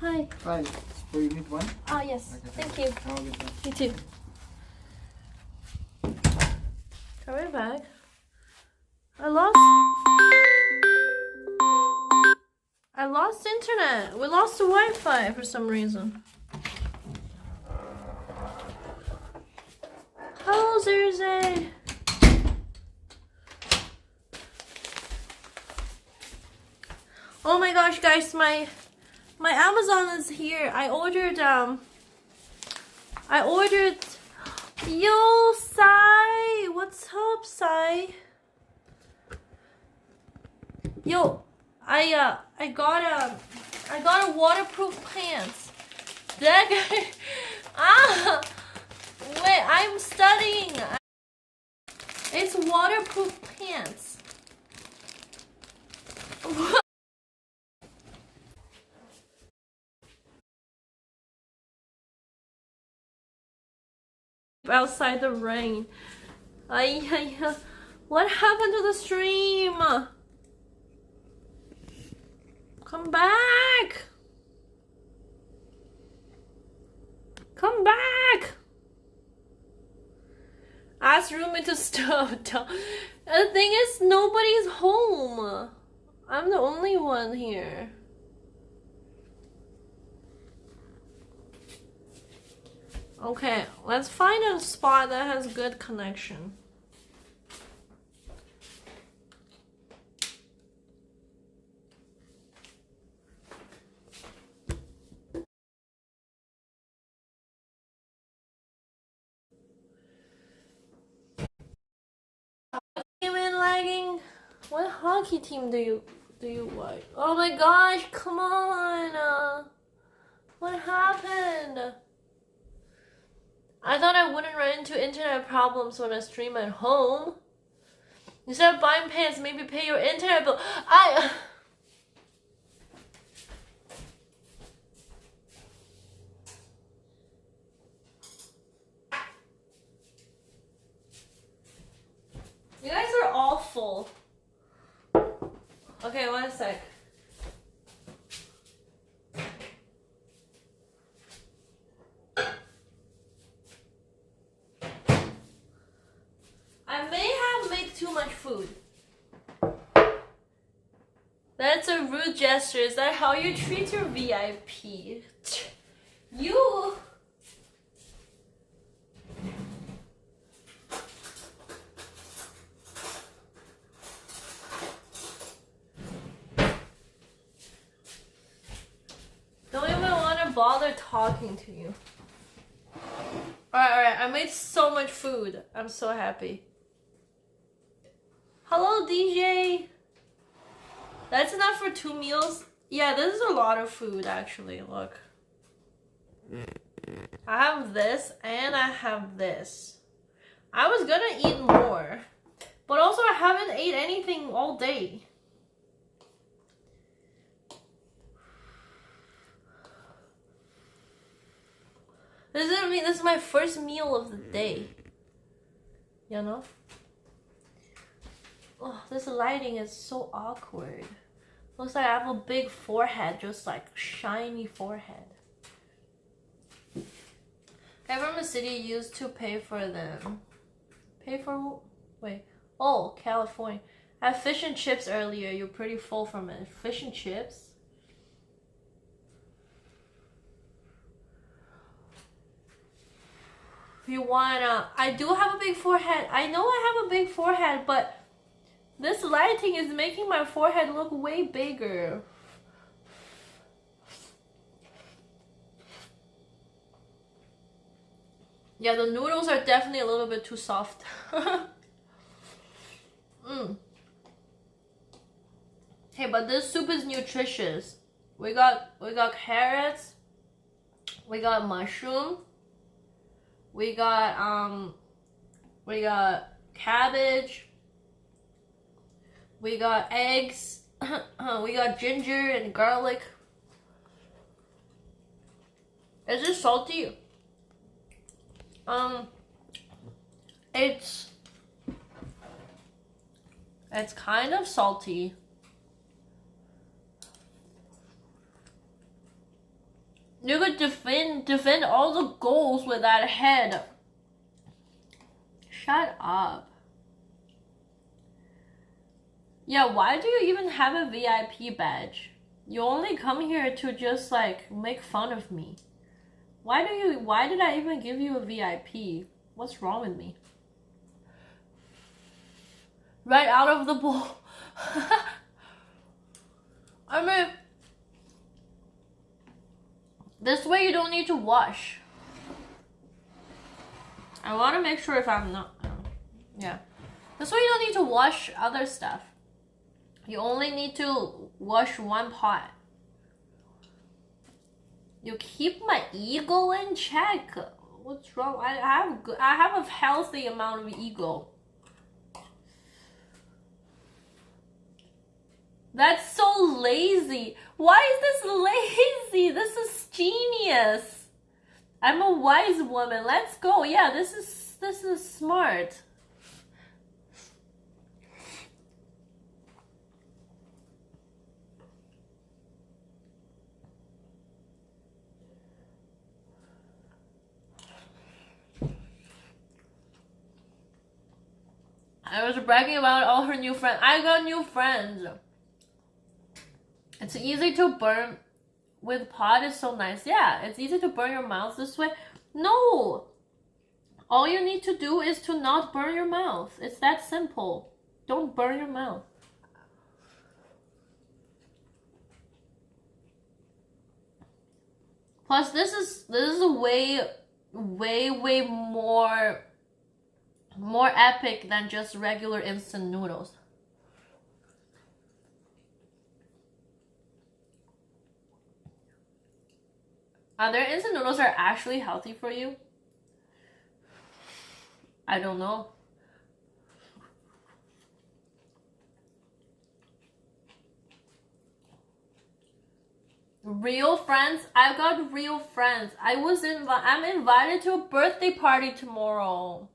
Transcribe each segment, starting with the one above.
Hi. Hi. So you need one? Ah, yes. Okay, Thank you. I'll get that. You too. Coming back. I lost internet. We lost the Wi-Fi for some reason. Hello, Thursday. Oh my gosh, guys, my Amazon is here. I ordered yo, Sai. What's up, Sai? Yo, I got a waterproof pants. That guy, wait, I'm studying. It's waterproof pants. What? Outside the rain. What happened to the stream? Come back! Come back! Ask roommate to stop. The thing is, nobody's home. I'm the only one here. Okay, let's find a spot that has good connection. Lagging. What hockey team do you watch? Oh my gosh, come on. What happened? I thought I wouldn't run into internet problems when I stream at home. Instead of buying pants, maybe pay your internet bill. You guys are awful. Okay, one sec. I may have made too much food. That's a rude gesture. Is that how you treat your VIP? You... don't even want to bother talking to you. Alright, I made so much food. I'm so happy. Hello, DJ. That's enough for 2 meals. Yeah, this is a lot of food, actually. Look. I have this, and I have this. I was gonna eat more. But also, I haven't ate anything all day. This is my first meal of the day. You know? Oh, this lighting is so awkward. Looks like I have a big forehead, just like shiny forehead. Guy from the city used to pay for them. Pay for, wait. Oh, California. I had fish and chips earlier. You're pretty full from it. Fish and chips? If you wanna, I do have a big forehead. I know I have a big forehead, but this lighting is making my forehead look way bigger. Yeah, the noodles are definitely a little bit too soft. Hey, but this soup is nutritious. We got carrots. We got mushroom. We got cabbage. We got eggs. We got ginger and garlic. Is it salty? It's kind of salty. You could defend all the goals with that head. Shut up. Yeah, why do you even have a VIP badge? You only come here to just like make fun of me. Why did I even give you a VIP? What's wrong with me? Right out of the bowl. I mean, this way you don't need to wash. I want to make sure if I'm not, yeah. This way you don't need to wash other stuff. You only need to wash one pot. You keep my ego in check. What's wrong? I have a healthy amount of ego. That's so lazy. Why is this lazy? This is genius. I'm a wise woman. Let's go. Yeah, this is smart. I was bragging about all her new friends. I got new friends. It's easy to burn with pot is so nice. Yeah, it's easy to burn your mouth this way. No! All you need to do is to not burn your mouth. It's that simple. Don't burn your mouth. Plus, this is a way more epic than just regular instant noodles. Are there instant noodles that are actually healthy for you? I don't know. Real friends? I've got real friends. I'm invited to a birthday party tomorrow.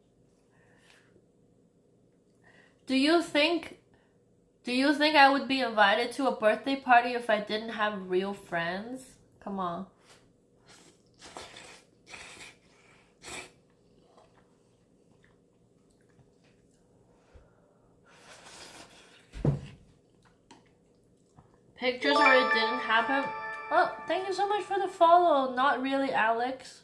Do you think I would be invited to a birthday party if I didn't have real friends? Come on. Pictures or it didn't happen. Oh, thank you so much for the follow. Not really, Alex.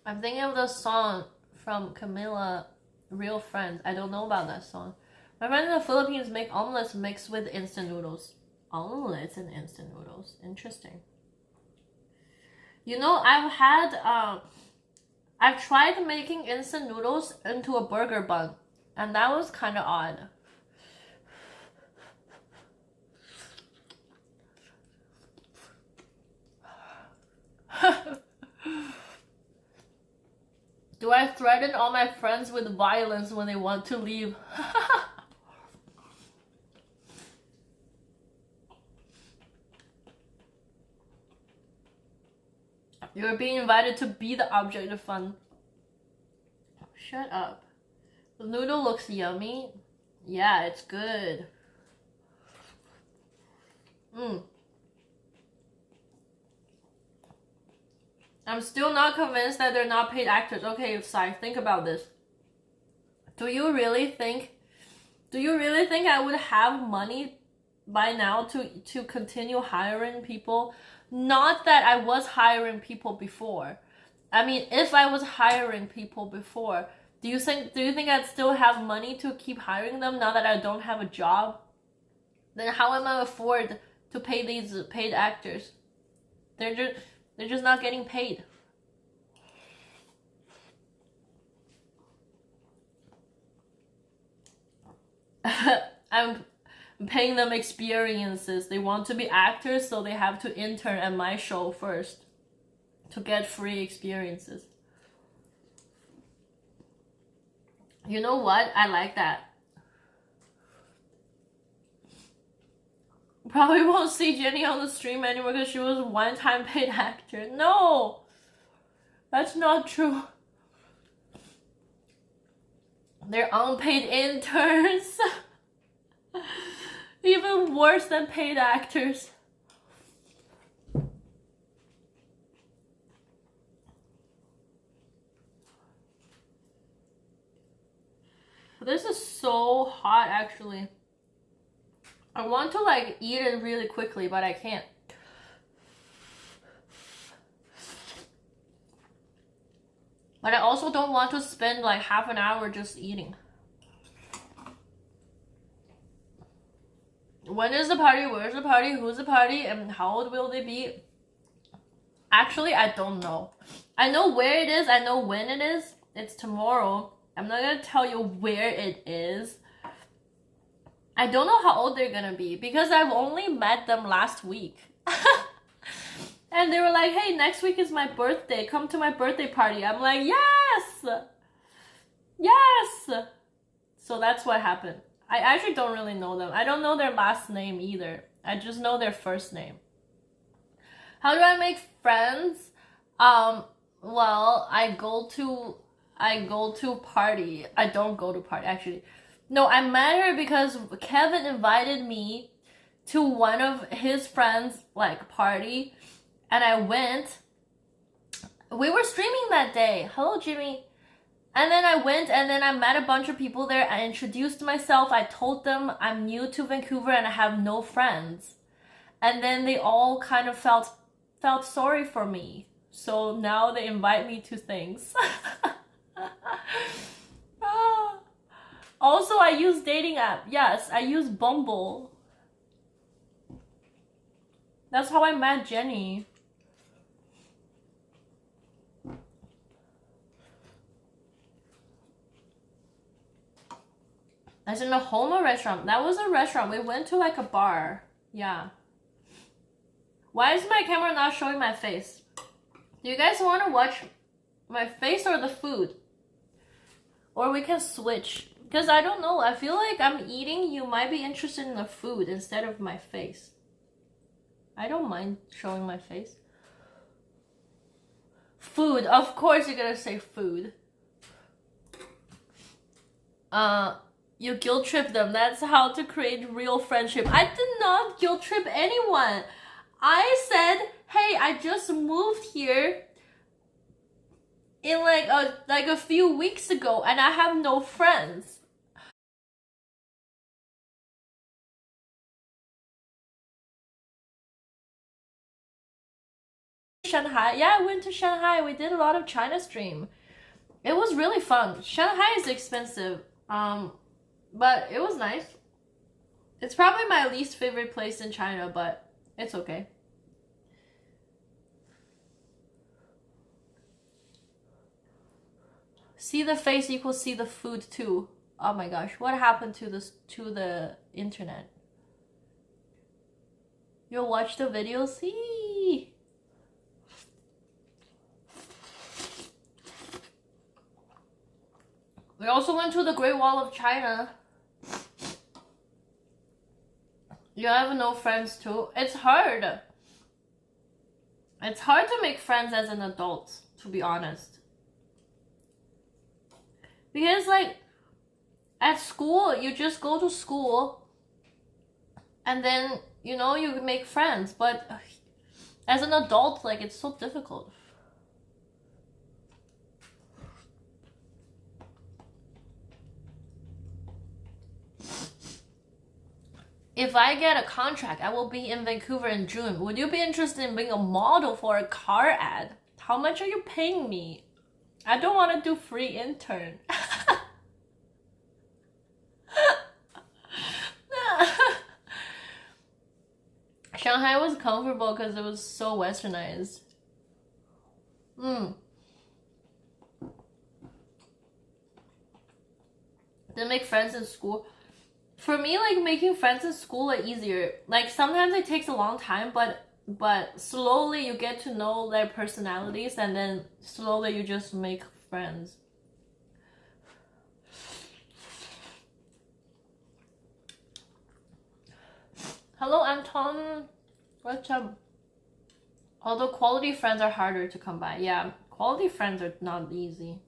I'm thinking of the song from Camila, Real Friends. I don't know about that song. My friends in the Philippines make omelets mixed with instant noodles. Omelets and instant noodles. Interesting. You know, I've tried making instant noodles into a burger bun, and that was kind of odd. Do I threaten all my friends with violence when they want to leave? You're being invited to be the object of fun. Shut up. The noodle looks yummy. Yeah, it's good. I'm still not convinced that they're not paid actors. Okay, Sai, think about this. Do you really think I would have money by now to continue hiring people? Not that I was hiring people before. I mean, if I was hiring people before, do you think I'd still have money to keep hiring them now that I don't have a job? Then how am I afford to pay these paid actors? They're just not getting paid. I'm paying them experiences. They want to be actors, so they have to intern at my show first to get free experiences. You know what? I like that. Probably won't see Jenny on the stream anymore because she was a one-time paid actor. No! That's not true. They're unpaid interns. Even worse than paid actors. This is so hot, actually. I want to like eat it really quickly, but I can't. But I also don't want to spend like half an hour just eating. When is the party? Where's the party? Who's the party? And how old will they be? Actually, I don't know. I know where it is. I know when it is. It's tomorrow. I'm not gonna tell you where it is. I don't know how old they're gonna be because I've only met them last week. And they were like, hey, next week is my birthday. Come to my birthday party. I'm like, yes! Yes! So that's what happened. I actually don't really know them. I don't know their last name either. I just know their first name. How do I make friends? Well, I go to party. I don't go to party, actually. No, I met her because Kevin invited me to one of his friends' like party, and I went. We were streaming that day. Hello, Jimmy. And then I went, and then I met a bunch of people there. I introduced myself. I told them I'm new to Vancouver and I have no friends. And then they all kind of felt sorry for me. So now they invite me to things. Also, I use dating app. Yes, I use Bumble. That's how I met Jenny. As in a home or restaurant? That was a restaurant. We went to like a bar. Yeah. Why is my camera not showing my face? Do you guys want to watch my face or the food? Or we can switch. Because I don't know. I feel like I'm eating. You might be interested in the food instead of my face. I don't mind showing my face. Food. Of course you're gonna say food. You guilt trip them. That's how to create real friendship. I did not guilt trip anyone. I said, hey, I just moved here in like a few weeks ago and I have no friends. Shanghai. Yeah, I went to Shanghai. We did a lot of China stream. It was really fun. Shanghai is expensive. But it was nice. It's probably my least favorite place in China, but it's okay. See the face equals see the food too. Oh my gosh, what happened to the internet? You'll watch the video, see? We also went to the Great Wall of China. You have no friends too? It's hard. It's hard to make friends as an adult, to be honest. Because like, at school, you just go to school and then, you know, you make friends. But as an adult, like, it's so difficult. If I get a contract, I will be in Vancouver in June. Would you be interested in being a model for a car ad? How much are you paying me? I don't want to do free intern. Shanghai was comfortable because it was so westernized. Didn't make friends in school. For me, like, making friends in school are easier. Like, sometimes it takes a long time, but slowly you get to know their personalities and then slowly you just make friends. Hello, Anton. What's up? Although quality friends are harder to come by. Yeah, quality friends are not easy.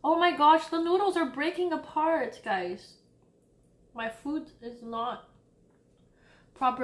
Oh my gosh, the noodles are breaking apart, guys. My food is not properly